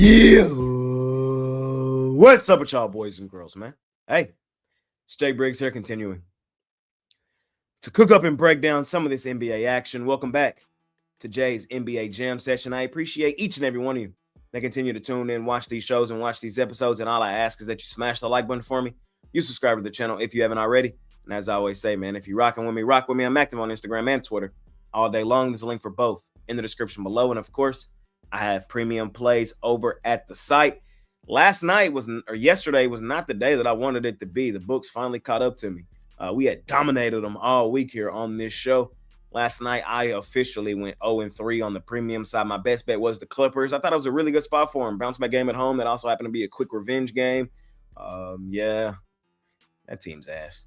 Yeah. What's up with y'all boys and girls, man? Hey, it's Jay Briggs here, continuing to cook up and break down some of this NBA action. Welcome back to Jay's NBA Jam Session. I appreciate each and every one of you that continue to tune in, watch these shows, and watch these episodes. And all I ask is that you smash the like button for me. You subscribe to the channel if you haven't already. And as I always say, man, if you're rocking with me, rock with me. I'm active on Instagram and Twitter all day long. There's a link for both in the description below. And of course, I have premium plays over at the site. Yesterday was not the day that I wanted it to be. The books finally caught up to me. We had dominated them all week here on this show. Last night, I officially went 0-3 on the premium side. My best bet was the Clippers. I thought it was a really good spot for them. Bounce my game at home. That also happened to be a quick revenge game. Yeah, that team's ass.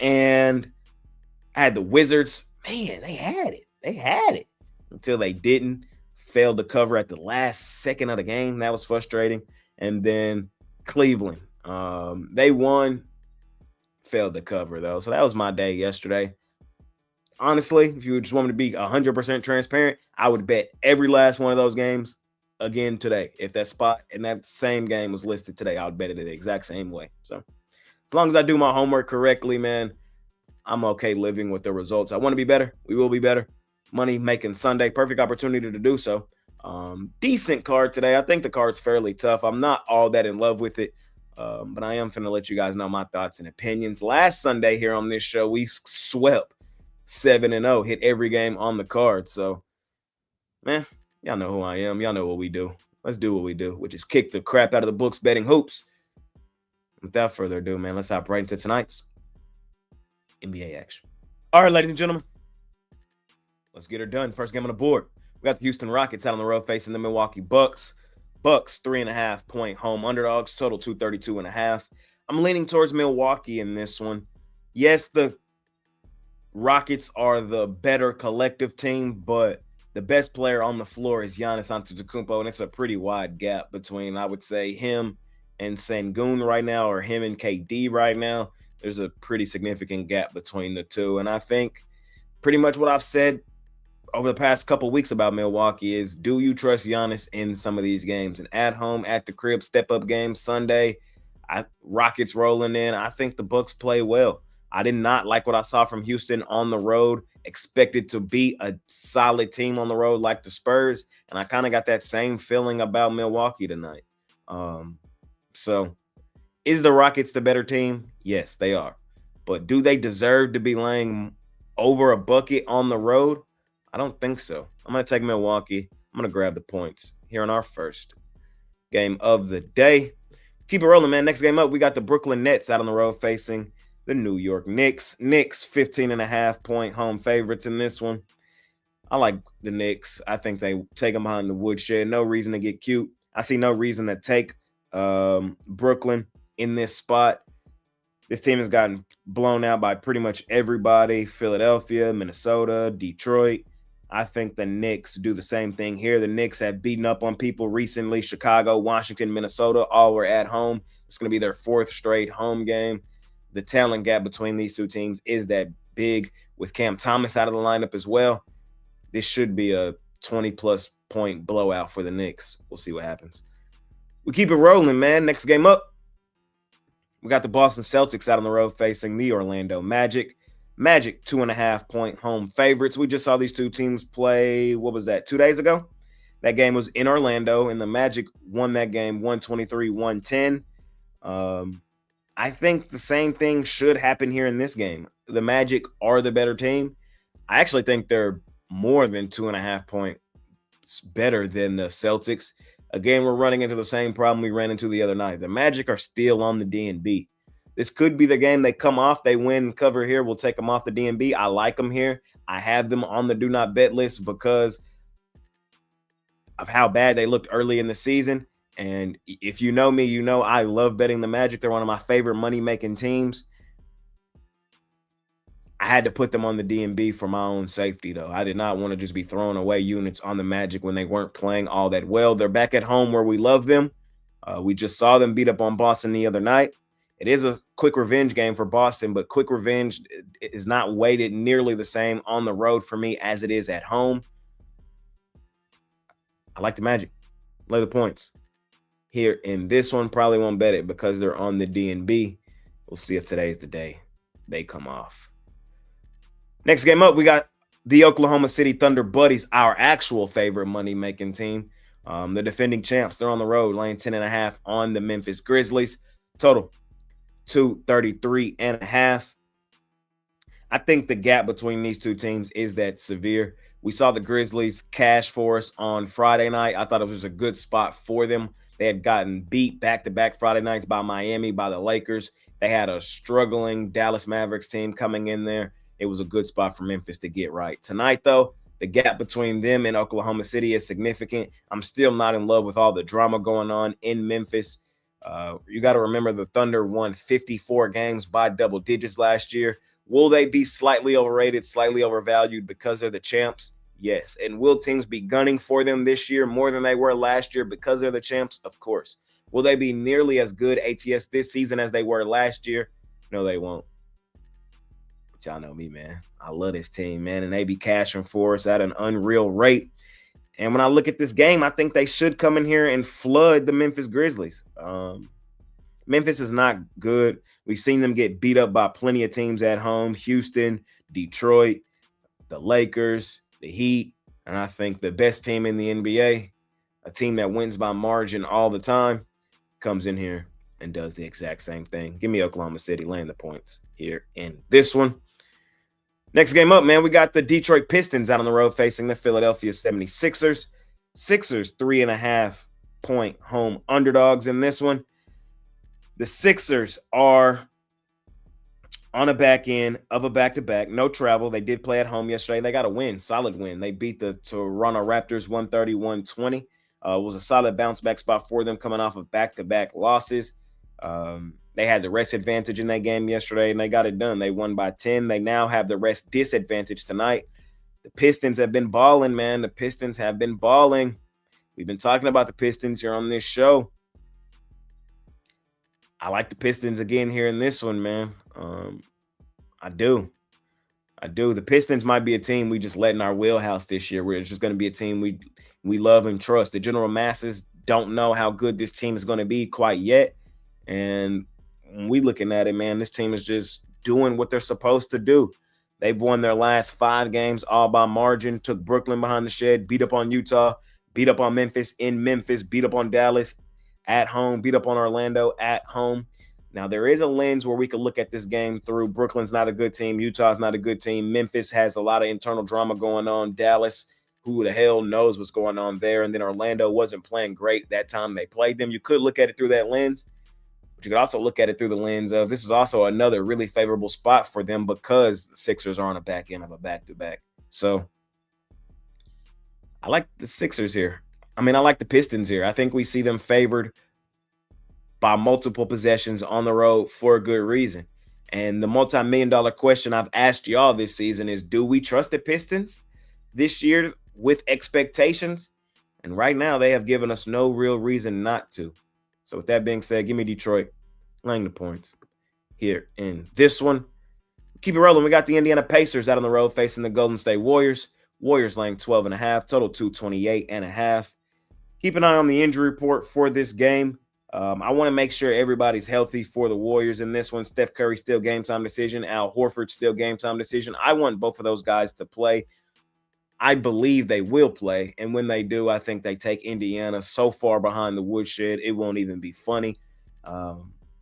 And I had the Wizards. Man, they had it. They had it until they didn't. Failed to cover at the last second of the game. That was frustrating. And then Cleveland. They won. Failed to cover, though. So that was my day yesterday. Honestly, if you just want me to be 100% transparent, I would bet every last one of those games again today. If that spot in that same game was listed today, I would bet it the exact same way. So as long as I do my homework correctly, man, I'm okay living with the results. I want to be better. We will be better. Money making Sunday, perfect opportunity to do so. Decent card today. I think the card's fairly tough. I'm not all that in love with it, but I am finna let you guys know my thoughts and opinions. Last Sunday here on this show, we swept 7-0, hit every game on the card. So, man, y'all know who I am. Y'all know what we do. Let's do what we do, which is kick the crap out of the books betting hoops. Without further ado, man, let's hop right into tonight's NBA action. All right, ladies and gentlemen, let's get her done. First game on the board. We got the Houston Rockets out on the road facing the Milwaukee Bucks. Bucks 3.5-point home underdogs, total 232.5. I'm leaning towards Milwaukee in this one. Yes, the Rockets are the better collective team, but the best player on the floor is Giannis Antetokounmpo, and it's a pretty wide gap between, I would say, him and Sengun right now, or him and KD right now. There's a pretty significant gap between the two, and I think pretty much what I've said over the past couple weeks about Milwaukee is, do you trust Giannis in some of these games? And at home, at the crib, step-up game Sunday, Rockets rolling in. I think the Bucks play well. I did not like what I saw from Houston on the road. Expected to be a solid team on the road like the Spurs, and I kind of got that same feeling about Milwaukee tonight. So is the Rockets the better team? Yes, they are. But do they deserve to be laying over a bucket on the road? I don't think so. I'm going to take Milwaukee. I'm going to grab the points here on our first game of the day. Keep it rolling, man. Next game up, we got the Brooklyn Nets out on the road facing the New York Knicks. Knicks 15.5-point home favorites in this one. I like the Knicks. I think they take them behind the woodshed. No reason to get cute. I see no reason to take Brooklyn in this spot. This team has gotten blown out by pretty much everybody. Philadelphia, Minnesota, Detroit. I think the Knicks do the same thing here. The Knicks have beaten up on people recently. Chicago, Washington, Minnesota, all were at home. It's going to be their fourth straight home game. The talent gap between these two teams is that big, with Cam Thomas out of the lineup as well. This should be a 20-plus point blowout for the Knicks. We'll see what happens. We keep it rolling, man. Next game up, we got the Boston Celtics out on the road facing the Orlando Magic. Magic 2.5-point home favorites. We just saw these two teams play, 2 days ago? That game was in Orlando, and the Magic won that game 123-110. I think the same thing should happen here in this game. The Magic are the better team. I actually think they're more than 2.5 points better than the Celtics. Again, we're running into the same problem we ran into the other night. The Magic are still on the DNB. This could be the game they come off. They win, cover here. We'll take them off the DNB. I like them here. I have them on the do not bet list because of how bad they looked early in the season. And if you know me, you know I love betting the Magic. They're one of my favorite money-making teams. I had to put them on the DNB for my own safety, though. I did not want to just be throwing away units on the Magic when they weren't playing all that well. They're back at home where we love them. We just saw them beat up on Boston the other night. It is a quick revenge game for Boston, but quick revenge is not weighted nearly the same on the road for me as it is at home. I like the Magic. Lay the points. Here in this one, probably won't bet it because they're on the DNB. We'll see if today's the day they come off. Next game up, we got the Oklahoma City Thunder Buddies, our actual favorite money-making team. The defending champs, they're on the road, laying 10.5 on the Memphis Grizzlies. Total 233.5. I think the gap between these two teams is that severe. We saw the Grizzlies cash for us on Friday night. I thought it was a good spot for them. They had gotten beat back-to-back Friday nights by Miami, by the Lakers. They had a struggling Dallas Mavericks team coming in there. It was a good spot for Memphis to get right. Tonight, though, the gap between them and Oklahoma City is significant. I'm still not in love with all the drama going on in Memphis. You got to remember the Thunder won 54 games by double digits last year. Will they be slightly overrated, slightly overvalued because they're the champs? Yes. And will teams be gunning for them this year more than they were last year because they're the champs? Of course. Will they be nearly as good ATS this season as they were last year? No, they won't. But y'all know me, man. I love this team, man. And they be cashing for us at an unreal rate. And when I look at this game, I think they should come in here and flood the Memphis Grizzlies. Memphis is not good. We've seen them get beat up by plenty of teams at home. Houston, Detroit, the Lakers, the Heat. And I think the best team in the NBA, a team that wins by margin all the time, comes in here and does the exact same thing. Give me Oklahoma City laying the points here in this one. Next game up, man, we got the Detroit Pistons out on the road facing the Philadelphia 76ers. Sixers 3.5-point home underdogs in this one. The Sixers are on a back end of a back-to-back. No travel. They did play at home yesterday. They got a win, solid win. They beat the Toronto Raptors 130-120. It was a solid bounce-back spot for them coming off of back-to-back losses. They had the rest advantage in that game yesterday, and they got it done. They won by 10. They now have the rest disadvantage tonight. The Pistons have been balling, man. The Pistons have been balling. We've been talking about the Pistons here on this show. I like the Pistons again here in this one, man. I do. The Pistons might be a team we just let in our wheelhouse this year, where it's just going to be a team we love and trust. The general masses don't know how good this team is going to be quite yet. And when we looking at it, man, this team is just doing what they're supposed to do. They've won their last 5 games all by margin, took Brooklyn behind the shed, beat up on Utah, beat up on Memphis in Memphis, beat up on Dallas at home, beat up on Orlando at home. Now, there is a lens where we could look at this game through. Brooklyn's not a good team. Utah's not a good team. Memphis has a lot of internal drama going on. Dallas, who the hell knows what's going on there. And then Orlando wasn't playing great that time they played them. You could look at it through that lens, but you could also look at it through the lens of this is also another really favorable spot for them because the Sixers are on a back end of a back-to-back. So I like the Sixers here. I like the Pistons here. I think we see them favored by multiple possessions on the road for a good reason. And the multi-million-dollar question I've asked y'all this season is, do we trust the Pistons this year with expectations? And right now, they have given us no real reason not to. So with that being said, give me Detroit laying the points here in this one. Keep it rolling. We got the Indiana Pacers out on the road facing the Golden State Warriors. Warriors laying 12.5, total 228.5. Keep an eye on the injury report for this game. I want to make sure everybody's healthy for the Warriors in this one. Steph Curry still game time decision. Al Horford still game time decision. I want both of those guys to play. I believe they will play. And when they do, I think they take Indiana so far behind the woodshed, it won't even be funny.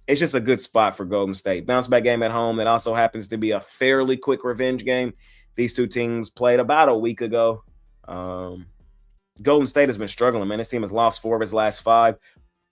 It's just a good spot for Golden State. Bounce back game at home. That also happens to be a fairly quick revenge game. These two teams played about a week ago. Golden State has been struggling, man. This team has lost 4 of its last 5.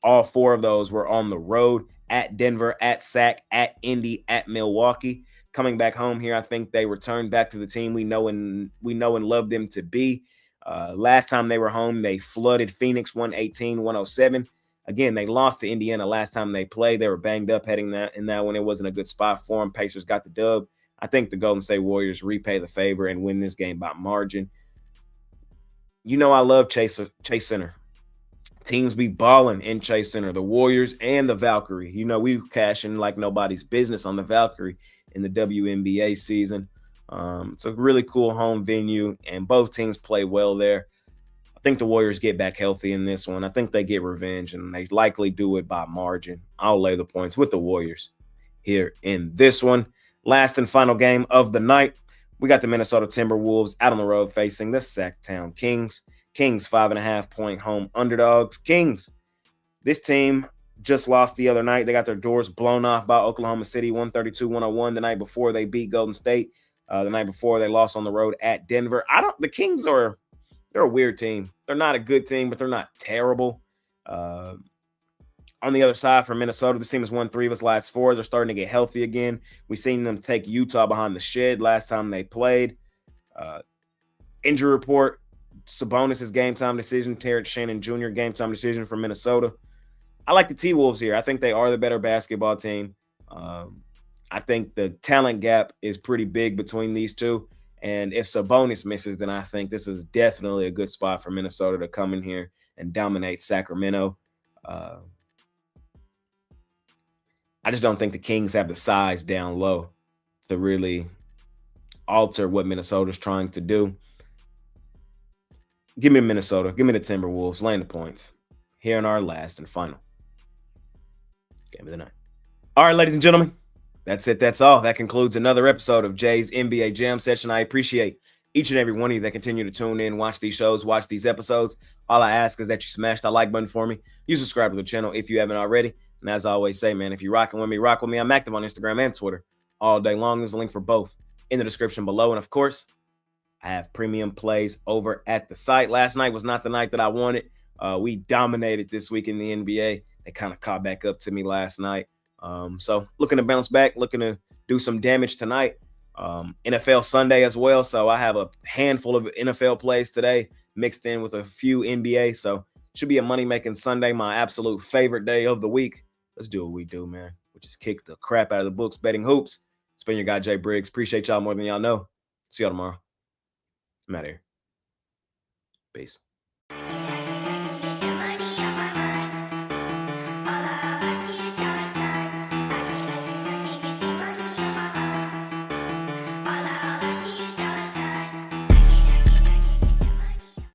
All 4 of those were on the road, at Denver, at Sac, at Indy, at Milwaukee. Coming back home here, I think they returned back to the team we know and love them to be. Last time they were home, they flooded Phoenix 118-107. Again, they lost to Indiana last time they played. They were banged up heading in that one. It wasn't a good spot for them. Pacers got the dub. I think the Golden State Warriors repay the favor and win this game by margin. You know I love Chase Center. Teams be balling in Chase Center, the Warriors and the Valkyrie. You know, we cashing like nobody's business on the Valkyrie in the WNBA season. It's a really cool home venue, and both teams play well there. I think the Warriors get back healthy in this one. I think they get revenge, and they likely do it by margin. I'll lay the points with the Warriors here in this one. Last and final game of the night, we got the Minnesota Timberwolves out on the road facing the Sacktown Kings. Kings 5.5-point home underdogs. Kings, this team just lost the other night. They got their doors blown off by Oklahoma City 132-101 the night before they beat Golden State. The night before they lost on the road at Denver. The Kings they're a weird team. They're not a good team, but they're not terrible. On the other side for Minnesota, this team has won 3 of its last 4. They're starting to get healthy again. We've seen them take Utah behind the shed last time they played. Injury report, Sabonis' game time decision, Terrence Shannon Jr. game time decision for Minnesota. I like the T-Wolves here. I think they are the better basketball team. I think the talent gap is pretty big between these two. And if Sabonis misses, then I think this is definitely a good spot for Minnesota to come in here and dominate Sacramento. I just don't think the Kings have the size down low to really alter what Minnesota's trying to do. Give me Minnesota. Give me the Timberwolves. Laying the points here in our last and final game of the night. All right, ladies and gentlemen, that's it. That's all. That concludes another episode of Jay's NBA Jam Session. I appreciate each and every one of you that continue to tune in, watch these shows, watch these episodes. All I ask is that you smash that like button for me. You subscribe to the channel if you haven't already. And as I always say, man, if you're rocking with me, rock with me. I'm active on Instagram and Twitter all day long. There's a link for both in the description below. And of course, I have premium plays over at the site. Last night was not the night that I wanted. We dominated this week in the NBA. They kind of caught back up to me last night. So looking to bounce back, looking to do some damage tonight. NFL Sunday as well. So I have a handful of NFL plays today mixed in with a few NBA. So should be a money-making Sunday, my absolute favorite day of the week. Let's do what we do, man. We just kick the crap out of the books, betting hoops. It's been your guy, Jay Briggs. Appreciate y'all more than y'all know. See y'all tomorrow. I'm out of here. Peace.